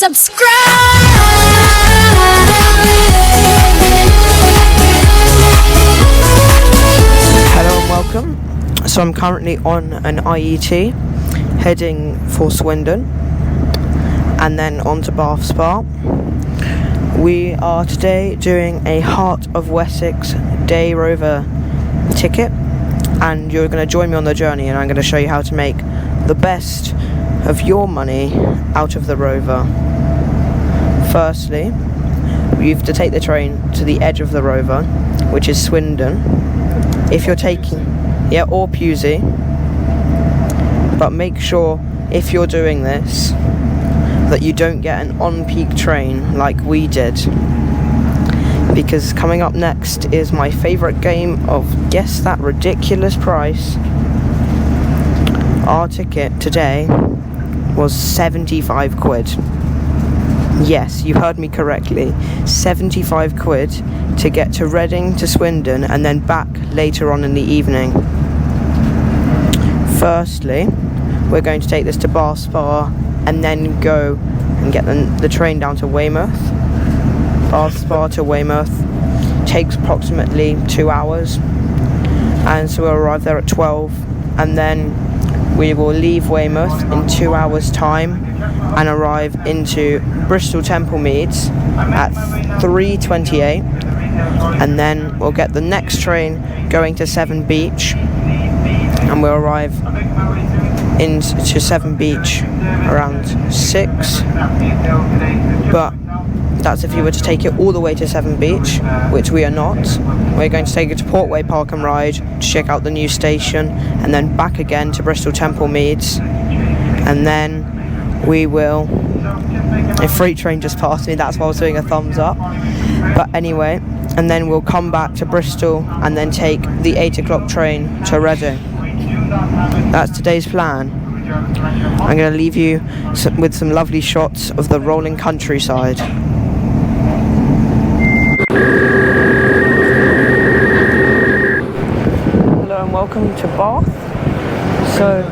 subscribe. Hello and welcome. So I'm currently on an IET heading for Swindon and then on to Bath Spa. We are today doing a Heart of Wessex day rover ticket, and you're going to join me on the journey, and I'm going to show you how to make the best of your money out of the rover. Firstly, you have to take the train to the edge of the rover, which is Swindon. If you're taking, or Pewsey, but make sure if you're doing this that you don't get an on-peak train like we did, because coming up next is my favourite game of Guess That Ridiculous Price. Our ticket today was 75 quid. Yes, you heard me correctly, 75 quid to get to Reading to Swindon and then back later on in the evening. Firstly, we're going to take this to Bath Spa and then go and get the train down to Weymouth. Bath Spa to Weymouth takes approximately 2 hours, and so we'll arrive there at 12, and then we will leave Weymouth in 2 hours time and arrive into Bristol Temple Meads at 3:28, and then we'll get the next train going to Severn Beach, and we'll arrive into Severn Beach around 6. But that's if you were to take it all the way to Severn Beach, which we are not. We're going to take it to Portway Park and Ride to check out the new station, and then back again to Bristol Temple Meads, and then we will... A freight train just passed me, that's why I was doing a thumbs up. But anyway, and then we'll come back to Bristol and then take the 8 o'clock train to Reading. That's today's plan. I'm going to leave you with some lovely shots of the rolling countryside. Hello and welcome to Bath. So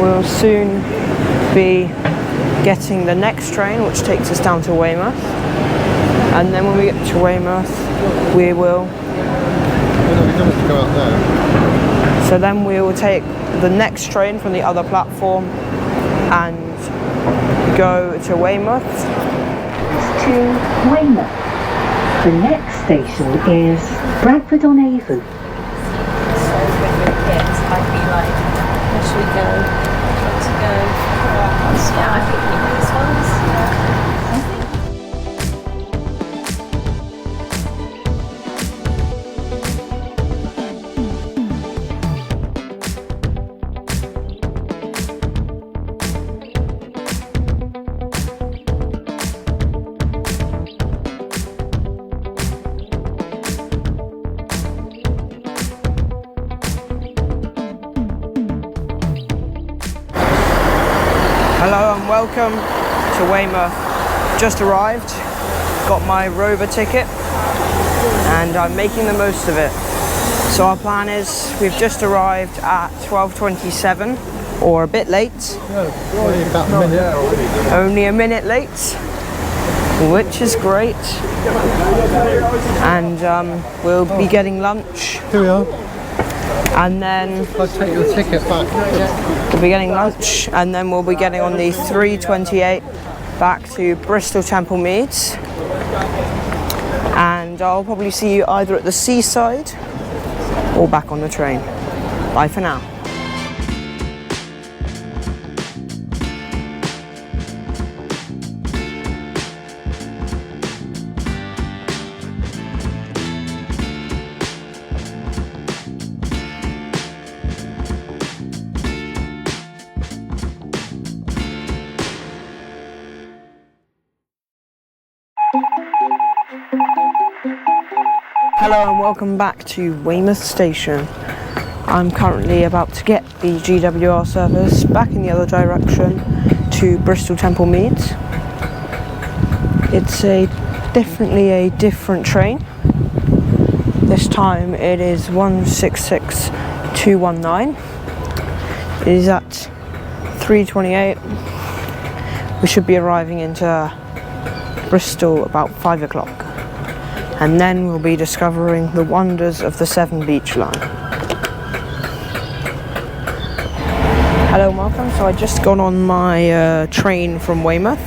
we'll soon be getting the next train, which takes us down to Weymouth, and then when we get to Weymouth we will take the next train from the other platform and go to Weymouth. To Weymouth. The next station is Bradford-on-Avon. So I'd be like, where should we go? Let's go. Yeah, I think we know this one's. Hello and welcome to Weymouth. Just arrived, got my rover ticket, and I'm making the most of it. So our plan is, we've just arrived at 12:27, or a bit late. Only a minute late, which is great. And we'll be getting lunch. Here we are. And then I'll take your ticket back. we'll be getting lunch, and then we'll be getting on the 3:28 back to Bristol Temple Meads, and I'll probably see you either at the seaside or back on the train. Bye for now. Hello and welcome back to Weymouth Station. I'm currently about to get the GWR service back in the other direction to Bristol Temple Meads. It's definitely a different train. This time it is 166219. It is at 3:28. we should be arriving into Bristol about 5 o'clock. And then we'll be discovering the wonders of the Severn Beach line. Hello and welcome. So I just got on my train from Weymouth,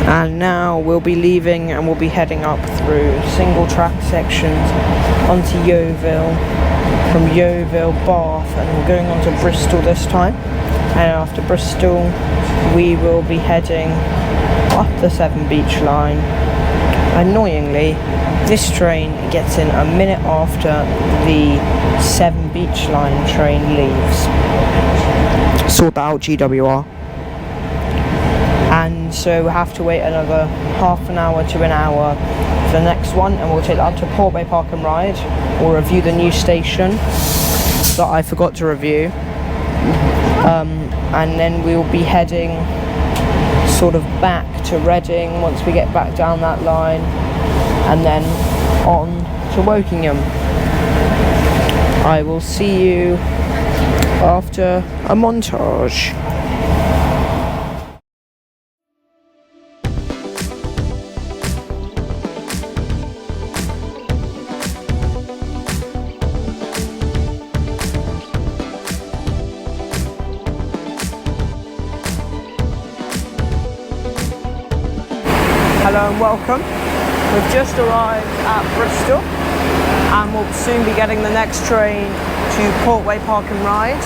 and now we'll be leaving and we'll be heading up through single track sections onto Yeovil, from Yeovil, Bath, and we're going on to Bristol this time. And after Bristol we will be heading up the Severn Beach line. Annoyingly, this train gets in a minute after the Severn Beach line train leaves. Sort that out, GWR. And so we'll have to wait another half an hour to an hour for the next one, and we'll take that up to Portway Park and Ride. We'll review the new station that I forgot to review. And then we'll be heading sort of back to Reading once we get back down that line, and then on to Wokingham. I will see you after a montage. Hello and welcome. We've just arrived at Bristol and we'll soon be getting the next train to Portway Park and Ride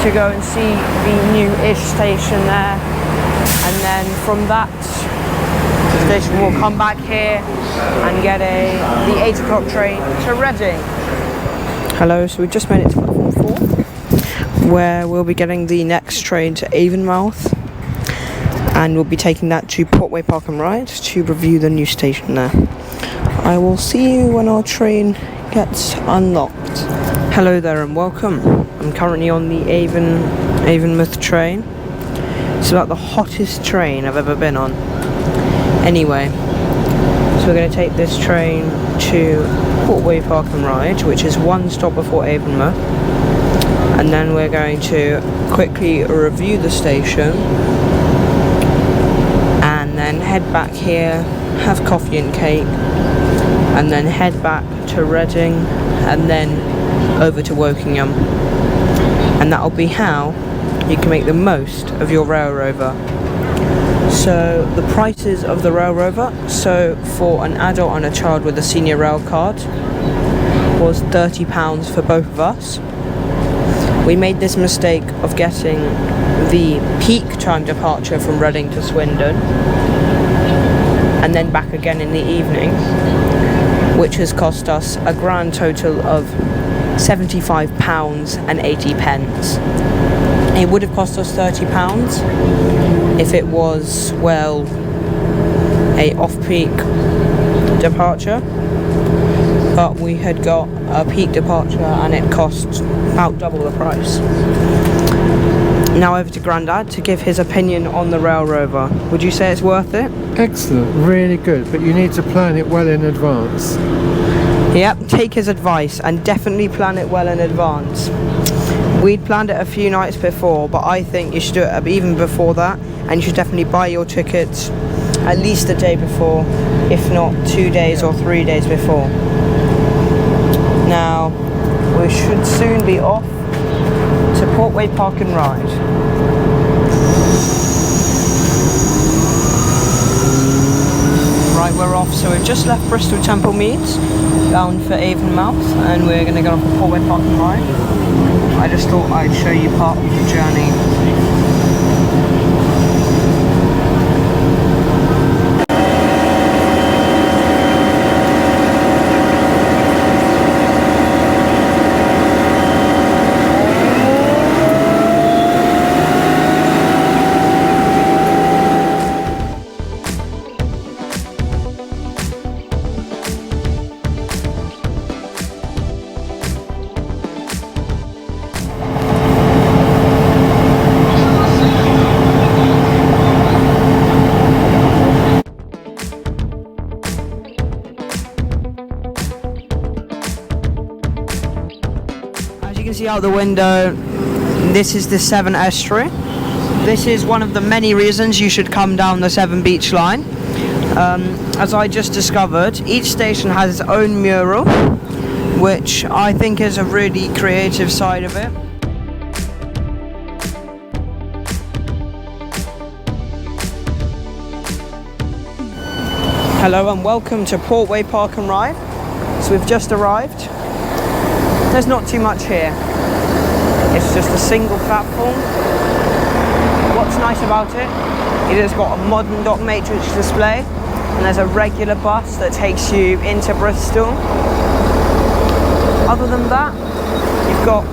to go and see the new-ish station there, and then from that station we'll come back here and get the 8 o'clock train to Reading. Hello, so we just made it to platform 4 where we'll be getting the next train to Weymouth, and we'll be taking that to Portway Park and Ride to review the new station there. I will see you when our train gets unlocked. Hello there and welcome. I'm currently on the Weymouth train. It's about the hottest train I've ever been on. Anyway, so we're going to take this train to Portway Park and Ride, which is one stop before Weymouth, and then we're going to quickly review the station and then head back here, have coffee and cake, and then head back to Reading and then over to Wokingham. And that'll be how you can make the most of your rail rover. So the prices of the rail rover, so for an adult and a child with a senior rail card, was £30 for both of us. We made this mistake of getting the peak time departure from Reading to Swindon and then back again in the evening, which has cost us a grand total of £75.80. It would have cost us £30 if it was, well, a off-peak departure, but we had got a peak departure and it cost about double the price. Now over to Grandad to give his opinion on the rail rover. Would you say it's worth it? Excellent, really good, but you need to plan it well in advance. Yep, take his advice and definitely plan it well in advance. We'd planned it a few nights before, but I think you should do it even before that, and you should definitely buy your tickets at least the day before, if not 2 days or 3 days before. Now, we should soon be off to Portway Park and Ride. Right, we're off. So we've just left Bristol Temple Meads, bound for Weymouth, and we're going to go off to Portway Park and Ride. I just thought I'd show you part of the journey. See out the window, this is the Severn estuary, This is one of the many reasons you should come down the Severn Beach line. As I just discovered, each station has its own mural, which I think is a really creative side of it. Hello and welcome to Portway Park and Ride. So we've just arrived. There's not too much here. It's just a single platform. What's nice about it, it has got a modern dot matrix display, and there's a regular bus that takes you into Bristol. Other than that, you've got,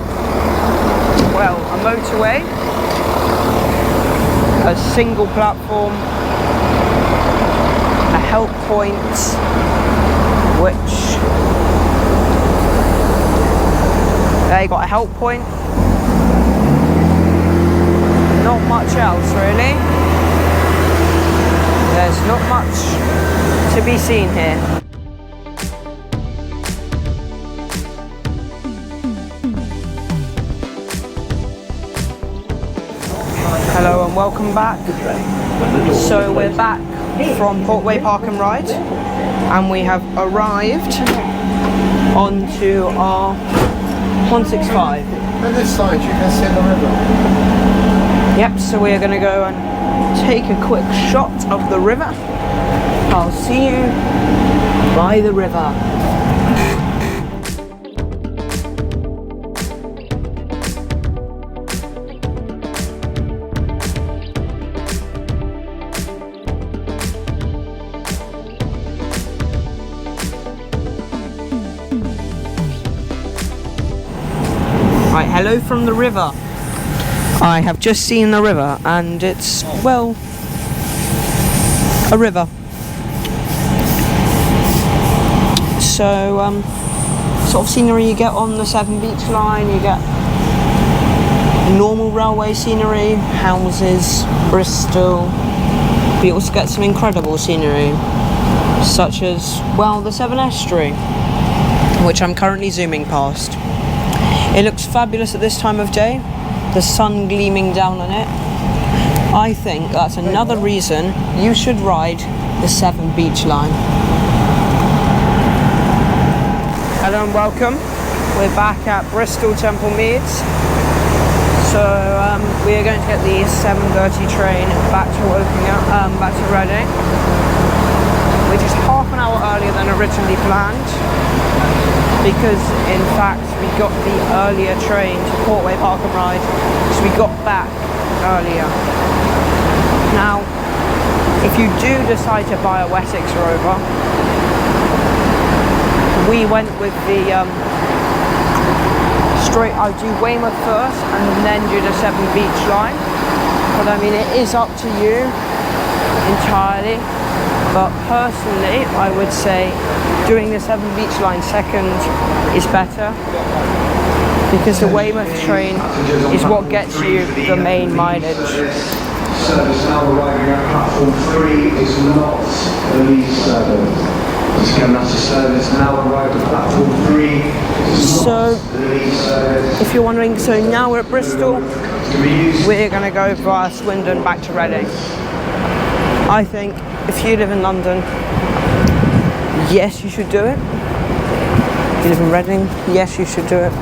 well, a motorway, a single platform, a help point, which, there you got a help point. Not much else really. There's not much to be seen here. Hello and welcome back. So we're back from Portway Park and Ride, and we have arrived onto our 165. On this side you can see the river. Yep, so we're going to go and take a quick shot of the river. I'll see you by the river. Right, hello from the river. I have just seen the river, and it's, well, a river. So, sort of scenery you get on the Severn Beach line, you get normal railway scenery, houses, Bristol, but you also get some incredible scenery, such as, well, the Severn Estuary, which I'm currently zooming past. It looks fabulous at this time of day. The sun gleaming down on it. I think that's another reason you should ride the Severn Beach line. Hello and welcome. We're back at Bristol Temple Meads. So we are going to get the 7:30 train back to Reading, which is half an hour earlier than originally planned, because in fact we got the earlier train to Portway Park and Ride, so we got back earlier. Now, if you do decide to buy a Wessex rover, we went with the straight, I'll do Weymouth first and then do the Severn Beach line, but I mean it is up to you entirely. But personally, I would say doing the Severn Beach line second is better, because the Weymouth train is what gets you the main mileage. Service now arriving at platform 3 is not the lead service. Once again, that's a service now arrived at platform 3 is not the lead service. If you're wondering, so now we're at Bristol, we're going to go via Swindon back to Reading. I think if you live in London, yes, you should do it. If you live in Reading, yes, you should do it.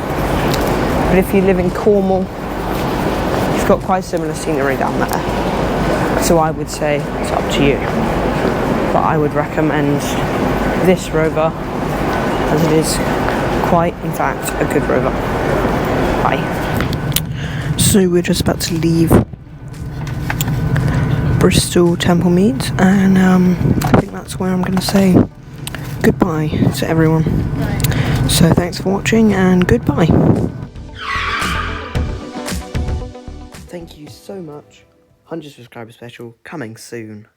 But if you live in Cornwall, you've got quite similar scenery down there. So I would say it's up to you. But I would recommend this rover, as it is quite, in fact, a good rover. Bye. So we're just about to leave Bristol Temple Meads, and I think that's where I'm going to say goodbye to everyone. So thanks for watching, and goodbye. Thank you so much. 100 subscriber special coming soon.